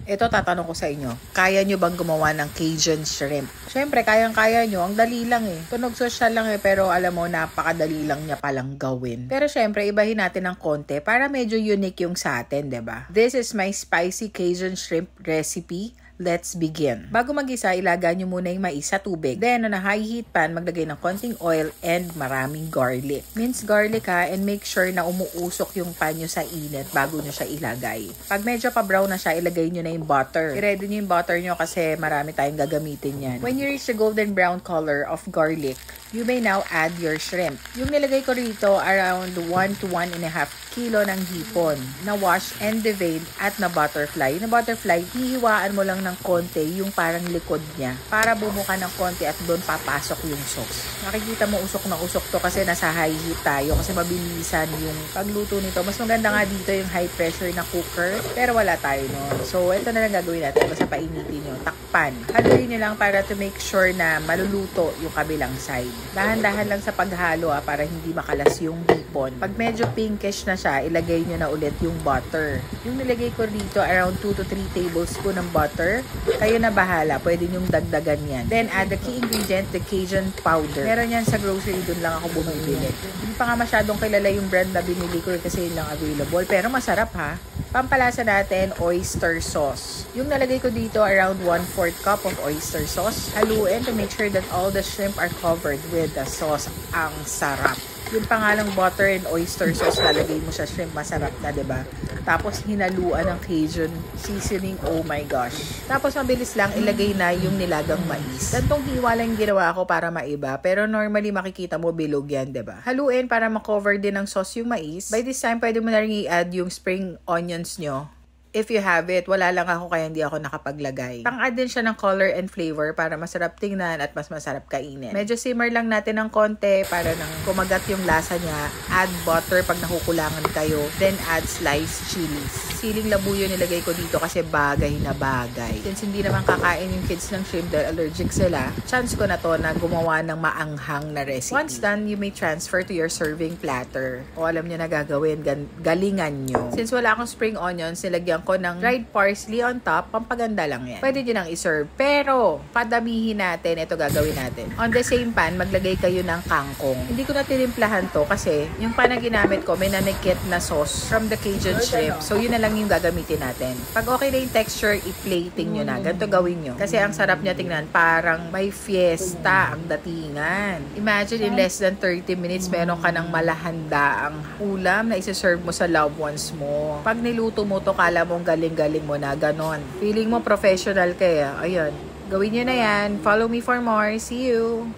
Ito tatanong ko sa inyo, kaya nyo bang gumawa ng Cajun shrimp? Siyempre, kayang-kaya nyo, ang dali lang eh. Tunog social lang eh, pero alam mo, napakadali lang niya palang gawin. Pero siyempre, ibahin natin ng konti para medyo unique yung sa atin, 'di ba? This is my spicy Cajun shrimp recipe. Let's begin. Bago mag-isa, ilaga nyo muna yung mais sa tubig. Then, on a high heat pan, maglagay ng konting oil and maraming garlic. Mince garlic ha, and make sure na umuusok yung pan nyo sa init bago nyo siya ilagay. Pag medyo pa-brown na siya, ilagay nyo na yung butter. I-ready nyo yung butter nyo kasi marami tayong gagamitin yan. When you reach the golden brown color of garlic, you may now add your shrimp. Yung nilagay ko rito, around 1 to 1.5 kilo ng hipon na wash and deveined at na butterfly. Yung butterfly, hihiwaan mo lang ng konti yung parang likod niya para bumuka ng konti at doon papasok yung sauce. Makikita mo usok na usok to kasi nasa high heat tayo kasi mabilisan yung pagluto nito. Mas maganda nga dito yung high pressure na cooker pero wala tayo no. So ito na lang gagawin natin. Basta painitin nyo. Takpan. Haluin nyo lang para to make sure na maluluto yung kabilang side. Dahan-dahan lang sa paghalo para hindi makalas yung hipon. Pag medyo pinkish na siya, ilagay nyo na ulit yung butter. Yung nilagay ko dito around 2 to 3 tablespoon ng butter. Kayo na bahala. Pwede nyong dagdagan yan. Then add the key ingredient, the Cajun powder. Meron yan sa grocery, dun lang ako bumibili. Hindi pa nga masyadong kilala yung brand na binili ko kasi yun lang available. Pero masarap ha. Pampalasa natin, oyster sauce. Yung nalagay ko dito, around 1/4 cup of oyster sauce. Haluin to make sure that all the shrimp are covered with the sauce. Ang sarap. Yung pangalang butter and oyster sauce, lalagay mo sa shrimp, masarap na, diba? Tapos, hinaluan ng Cajun seasoning, oh my gosh. Tapos, mabilis lang, ilagay na yung nilagang mais. Gantong hiwa lang ginawa ko para maiba, pero normally makikita mo bilog yan, diba? Haluin para makover din ng sauce yung mais. By this time, pwede mo na rin i-add yung spring onions nyo. If you have it, wala lang ako kaya hindi ako nakapaglagay. Pang-add din siya ng color and flavor para masarap tingnan at mas masarap kainin. Medyo simmer lang natin ng konti para nang kumagat yung lasa niya. Add butter pag nakukulangan kayo. Then add sliced chilies. Siling labuyo nilagay ko dito kasi bagay na bagay. Since hindi naman kakain yung kids ng shrimp dahil allergic sila, chance ko na to na gumawa ng maanghang na recipe. Once done, you may transfer to your serving platter. O alam nyo na gagawin, galingan nyo. Since wala akong spring onions, nilagyan ko ng dried parsley on top, pampaganda lang yan. Pwede nyo nang iserve. Pero, padamihin natin, ito gagawin natin. On the same pan, maglagay kayo ng kangkong. Hindi ko na tinimplahan to kasi yung pan na ginamit ko, may nanikit na sauce from the Cajun shrimp. So, yun na lang yung gagamitin natin. Pag okay na yung texture, i-plating nyo na. Ganito gawin nyo. Kasi ang sarap niya tingnan, parang may fiesta ang datingan. Imagine in less than 30 minutes, meron ka ng malahandaang ulam na isa-serve mo sa loved ones mo. Pag niluto mo to, kala mong galing-galing mo na, ganon. Feeling mo professional kaya, ayun. Gawin nyo na yan. Follow me for more. See you!